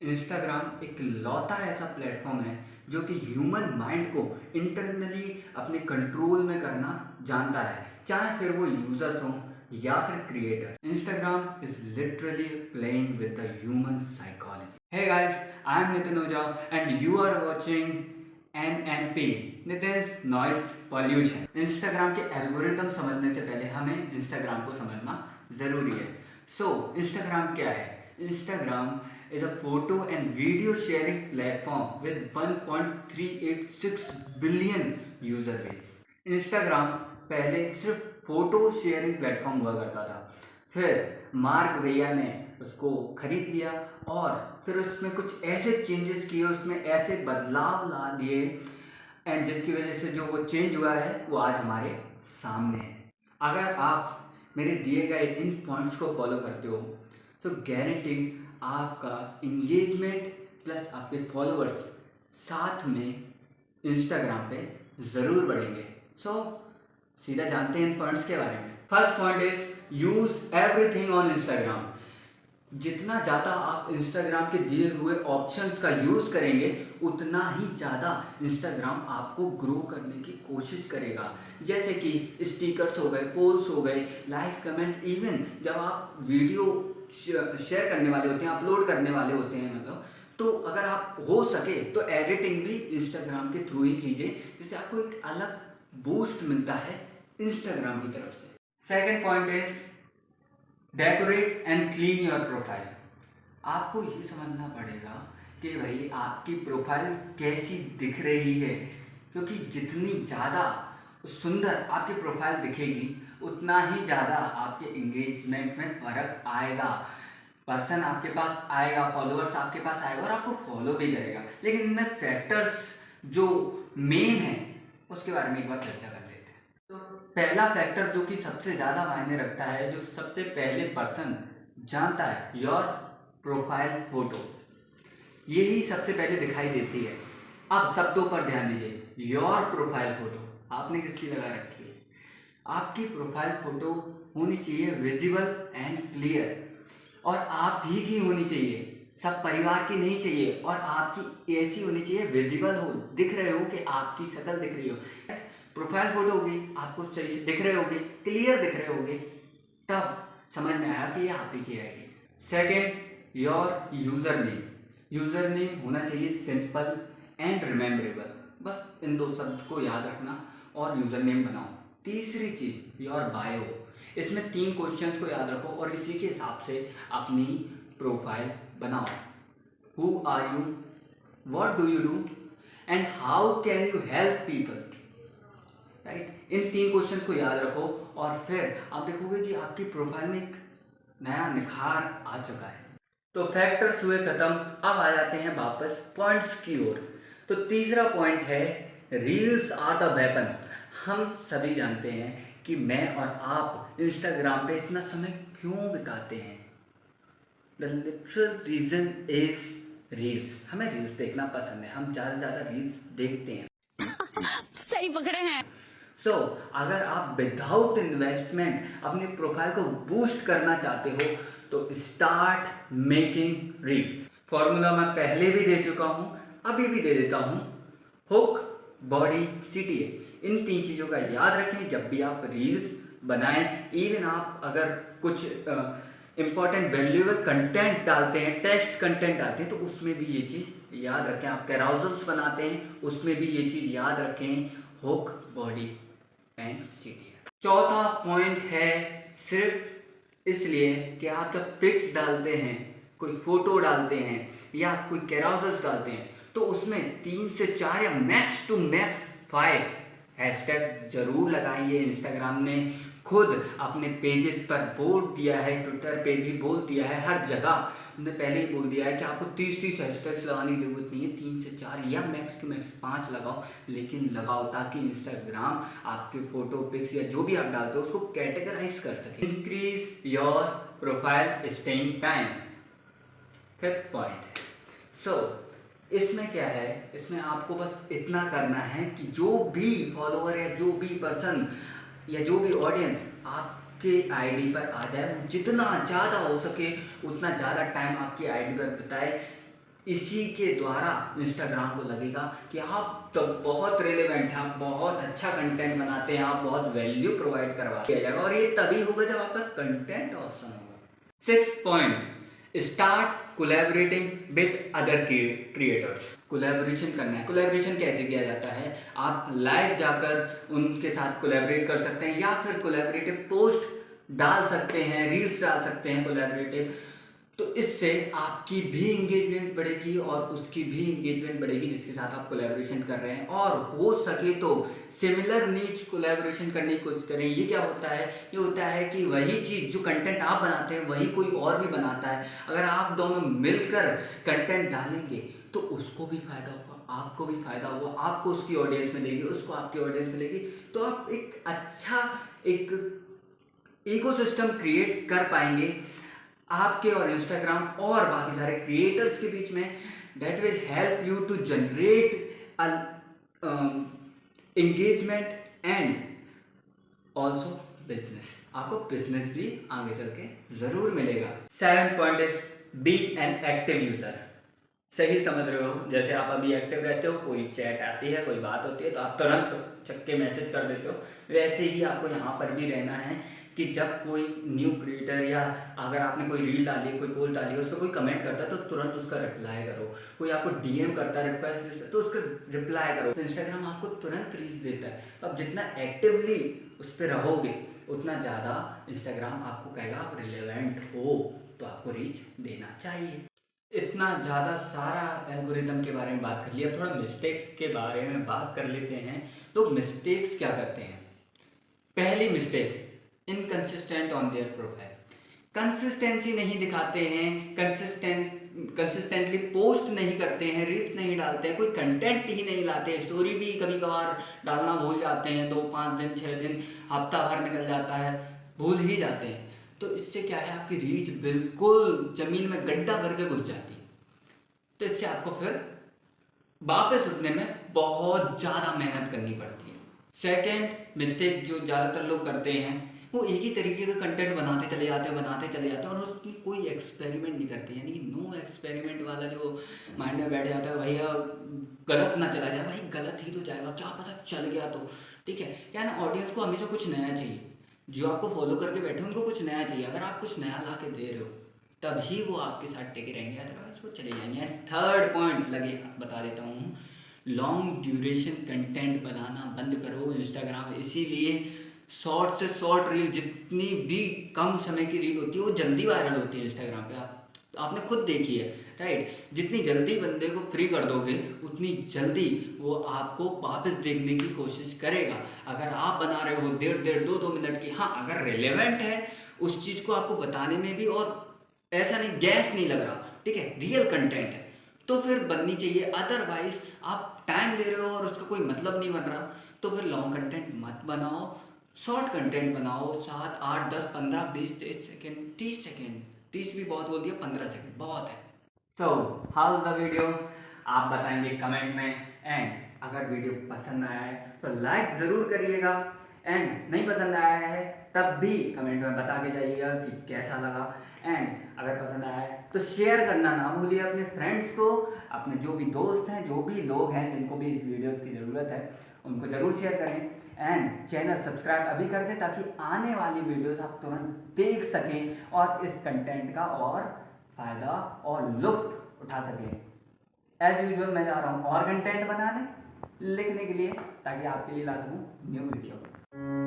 Instagram एक लौता ऐसा platform है जो कि ह्यूमन माइंड को इंटरनली अपने कंट्रोल में करना जानता है, चाहे फिर वो यूजर्स हों या फिर creator. Instagram is literally playing with the human psychology. Hey guys, I am Nitin Ojha and you are watching NNP, Nitin's noise pollution. Instagram के एल्गोरिदम समझने से पहले हमें इंस्टाग्राम को समझना ज़रूरी है। इंस्टाग्राम क्या है? Instagram is a photo and video sharing platform with 1.386 billion user base। Instagram पहले सिर्फ फोटो शेयरिंग प्लेटफॉर्म हुआ करता था, फिर मार्क भैया ने उसको खरीद लिया और फिर उसमें कुछ ऐसे चेंजेस किए, उसमें ऐसे बदलाव ला दिए एंड जिसकी वजह से जो वो चेंज हुआ है वो आज हमारे सामने है। अगर आप मेरे दिए गए इन पॉइंट्स को फॉलो करते हो तो गारंटीड आपका इंगेजमेंट प्लस आपके फॉलोअर्स साथ में इंस्टाग्राम पे ज़रूर बढ़ेंगे। सीधा जानते हैं इन पॉइंट्स के बारे में। First point is use everything on Instagram. जितना ज़्यादा आप इंस्टाग्राम के दिए हुए ऑप्शंस का यूज़ करेंगे उतना ही ज़्यादा इंस्टाग्राम आपको ग्रो करने की कोशिश करेगा। जैसे कि स्टिकर्स हो गए, पोल्स हो गए, लाइक्स, कमेंट, इवन जब आप वीडियो शेयर करने वाले होते हैं, अपलोड करने वाले होते हैं, मतलब तो अगर आप हो सके तो एडिटिंग भी इंस्टाग्राम के थ्रू ही कीजिए, जिससे आपको एक अलग बूस्ट मिलता है इंस्टाग्राम की तरफ से। Second point is decorate and clean your profile. आपको ये समझना पड़ेगा कि भाई आपकी प्रोफाइल कैसी दिख रही है, क्योंकि जितनी ज़्यादा सुंदर आपकी प्रोफाइल दिखेगी उतना ही ज़्यादा आपके एंगेजमेंट में फ़र्क आएगा। पर्सन आपके पास आएगा, फॉलोअर्स आपके पास आएगा और आपको फॉलो भी करेगा। लेकिन इनमें फैक्टर्स जो मेन है उसके बारे में एक बार चर्चा कर लेते हैं। तो पहला फैक्टर जो कि सबसे ज़्यादा मायने रखता है, जो सबसे पहले पर्सन जानता है, योर प्रोफाइल फोटो। यही सबसे पहले दिखाई देती है। अब शब्दों पर ध्यान दीजिए, योर प्रोफाइल फोटो आपने किसकी लगा रखी है? आपकी प्रोफाइल फोटो होनी चाहिए विजिबल एंड क्लियर, और आप ही की होनी चाहिए, सब परिवार की नहीं चाहिए, और आपकी ऐसी होनी चाहिए विजिबल हो, दिख रहे हो कि आपकी शक्ल दिख रही हो। प्रोफाइल फोटो होगी, आपको सही से दिख रहे होगे, क्लियर दिख रहे होगे, तब समझ में आया कि ये आप ही की ID. Second, your user name. User name होना चाहिए सिंपल एंड रिमेम्बरेबल। बस इन दो शब्द को याद रखना और यूजर नेम बनाओ। तीसरी चीज, योर बायो। इसमें 3 क्वेश्चंस को याद रखो और इसी के हिसाब से अपनी प्रोफाइल बनाओ। Who are you, what do you do and how can you help people, right. इन 3 क्वेश्चंस को याद रखो और फिर आप देखोगे कि आपकी प्रोफाइल में एक नया निखार आ चुका है। तो फैक्टर्स हुए खत्म, अब आ जाते हैं वापस पॉइंट्स की ओर। तो तीसरा पॉइंट है रील्स आर द वेपन। हम सभी जानते हैं कि मैं और आप इंस्टाग्राम पे इतना समय क्यों बिताते हैं। The literal reason is reels. हमें रील्स देखना पसंद है, हम ज़्यादा से ज़्यादा रील्स देखते हैं। सही पकड़े हैं। अगर आप विदाउट इन्वेस्टमेंट अपनी प्रोफाइल को बूस्ट करना चाहते हो तो स्टार्ट मेकिंग रील्स। फॉर्मूला मैं पहले भी दे चुका हूं, अभी भी दे देता हूं। हुक, बॉडी, CTA, इन 3 चीज़ों का याद रखें जब भी आप रील्स बनाएं। इवन आप अगर कुछ इंपॉर्टेंट वैल्यूएबल कंटेंट डालते हैं, टेक्स्ट कंटेंट डालते हैं, तो उसमें भी ये चीज़ याद रखें। आप कैराउजल्स बनाते हैं, उसमें भी ये चीज़ याद रखें। Hook, body and CTA। चौथा पॉइंट है सिर्फ इसलिए कि आप जब पिक्स डालते हैं, कोई फोटो डालते हैं या कोई कैराउजल्स डालते हैं, तो उसमें 3 से 4 या मैक्स टू मैक्स 5 हैशटैग्स जरूर लगाइए। इंस्टाग्राम ने खुद अपने पेजेस पर बोल दिया है, ट्विटर पे भी बोल दिया है, हर जगह ने पहले ही बोल दिया है कि आपको 30 हैशटैग्स लगाने की जरूरत नहीं है। 3 से 4 या मैक्स टू मैक्स 5 लगाओ, लेकिन लगाओ ताकि इंस्टाग्राम आपके फोटो, पिक्स या जो भी आप डालते हो उसको कैटेगराइज कर सके। Increase your profile staying time. Fifth point. इसमें क्या है, इसमें आपको बस इतना करना है कि जो भी फॉलोअर या जो भी पर्सन या जो भी ऑडियंस आपके आईडी पर आ जाए, वो जितना ज़्यादा हो सके उतना ज़्यादा टाइम आपकी आईडी पर बिताए। इसी के द्वारा इंस्टाग्राम को लगेगा कि आप तो बहुत रिलेवेंट हैं, आप बहुत अच्छा कंटेंट बनाते हैं, आप बहुत वैल्यू प्रोवाइड करवा दिया जाएगा। और ये तभी होगा जब आपका कंटेंट ऑसम होगा। 6th point, start collaborating with other creators. Collaboration करना है। कोलैबोरेशन कैसे किया जाता है? आप लाइव जाकर उनके साथ कोलैबोरेट कर सकते हैं, या फिर कोलैबोरेटिव पोस्ट डाल सकते हैं, रील्स डाल सकते हैं कोलैबोरेटिव। तो इससे आपकी भी इंगेजमेंट बढ़ेगी और उसकी भी इंगेजमेंट बढ़ेगी जिसके साथ आप कोलैबोरेशन कर रहे हैं। और हो सके तो सिमिलर नीच कोलैबोरेशन करने की कोशिश करें। ये क्या होता है? ये होता है कि वही चीज़ जो कंटेंट आप बनाते हैं वही कोई और भी बनाता है। अगर आप दोनों मिलकर कंटेंट डालेंगे तो उसको भी फ़ायदा होगा, आपको भी फ़ायदा होगा, आपको उसकी ऑडियंस मिलेगी, उसको आपकी ऑडियंस मिलेगी। तो आप एक अच्छा एक इकोसिस्टम क्रिएट कर पाएंगे आपके और इंस्टाग्राम और बाकी सारे क्रिएटर्स के बीच में। That will help you to generate engagement and also business. आपको बिजनेस भी आगे चल के जरूर मिलेगा। 7th point is be an active user. सही समझ रहे हो? जैसे आप अभी एक्टिव रहते हो, कोई चैट आती है, कोई बात होती है तो आप तुरंत चक्के मैसेज कर देते हो, वैसे ही आपको यहाँ पर भी रहना है कि जब कोई न्यू क्रिएटर या अगर आपने कोई रील डाली है, कोई पोस्ट डाली है, उस पर कोई कमेंट करता है तो तुरंत उसका रिप्लाई करो। कोई आपको डीएम करता है, रिक्वेस्ट तो उसका रिप्लाई करो। तो इंस्टाग्राम आपको तुरंत रीच देता है। तो आप जितना एक्टिवली उस पर रहोगे उतना ज़्यादा इंस्टाग्राम आपको कहेगा आप रिलेवेंट हो, तो आपको रीच देना चाहिए। इतना ज़्यादा सारा एल्गोरिदम के बारे में बात कर लिया, अब थोड़ा मिस्टेक्स के बारे में बात कर लेते हैं। तो मिस्टेक्स क्या करते हैं? पहली mistake, inconsistent on their profile. Consistency नहीं दिखाते हैं, कंसिस्टेंटली पोस्ट नहीं करते हैं, रील्स नहीं डालते हैं, कोई कंटेंट ही नहीं लाते हैं, स्टोरी भी कभी कभार डालना भूल जाते हैं, 2-5 दिन 6 दिन हफ्ता भर निकल जाता है, भूल ही जाते हैं। तो इससे क्या है, आपकी रीच बिल्कुल जमीन में गड्ढा करके घुस जाती है। तो इससे आपको फिर वापस उठने में बहुत ज़्यादा मेहनत करनी पड़ती है। सेकेंड मिस्टेक जो ज़्यादातर लोग करते हैं, वो एक ही तरीके का कंटेंट बनाते चले जाते हैं और उसमें कोई एक्सपेरिमेंट नहीं करते। यानी कि नो एक्सपेरिमेंट वाला जो माइंड में बैठ जाता है, भैया गलत ना चला जाए। भाई गलत ही तो जाएगा, क्या पता चल गया तो ठीक है। क्या ना, ऑडियंस को हमेशा कुछ नया चाहिए। जो आपको फॉलो करके बैठे उनको कुछ नया चाहिए। अगर आप कुछ नया ला के दे रहे हो तभी वो आपके साथ टिके रहेंगे, अदरवाइज वो चले जाएंगे। थर्ड पॉइंट लगे बता देता हूँ, लॉन्ग ड्यूरेशन कंटेंट बनाना बंद करो इंस्टाग्राम। इसीलिए शॉर्ट से शॉर्ट रील, जितनी भी कम समय की रील होती है वो जल्दी वायरल होती है इंस्टाग्राम पे। आपने खुद देखी है, राइट? जितनी जल्दी बंदे को फ्री कर दोगे उतनी जल्दी वो आपको वापस देखने की कोशिश करेगा। अगर आप बना रहे हो 1.5 2 मिनट की, हाँ अगर रिलेवेंट है उस चीज़ को आपको बताने में भी, और ऐसा नहीं गैस नहीं लग रहा, ठीक है, रियल कंटेंट है, तो फिर बननी चाहिए। अदरवाइज आप टाइम ले रहे हो और उसका कोई मतलब नहीं बन रहा, तो फिर लॉन्ग कंटेंट मत बनाओ, शॉर्ट कंटेंट बनाओ। 7 8 10 15 20 23 सेकेंड 30 सेकेंड, 30 भी बहुत बोल दिया, 15 सेकेंड बहुत है। तो हाउ द वीडियो आप बताएंगे कमेंट में। एंड अगर वीडियो पसंद आया है तो लाइक ज़रूर करिएगा, एंड नहीं पसंद आया है तब भी कमेंट में बता के जाइएगा कि कैसा लगा। एंड अगर पसंद आया है तो शेयर करना ना भूलिए अपने फ्रेंड्स को, अपने जो भी दोस्त हैं, जो भी लोग हैं जिनको भी इस वीडियोस की ज़रूरत है उनको ज़रूर शेयर करें। एंड चैनल सब्सक्राइब अभी कर दें ताकि आने वाली वीडियोस आप तुरंत देख सकें और इस कंटेंट का और फ़ायदा और लुत्फ़ उठा सकें। एज यूजुअल मैं जा रहा हूँ और कंटेंट बनाने लिखने के लिए, ताकि आपके लिए ला सकूँ न्यू वीडियो।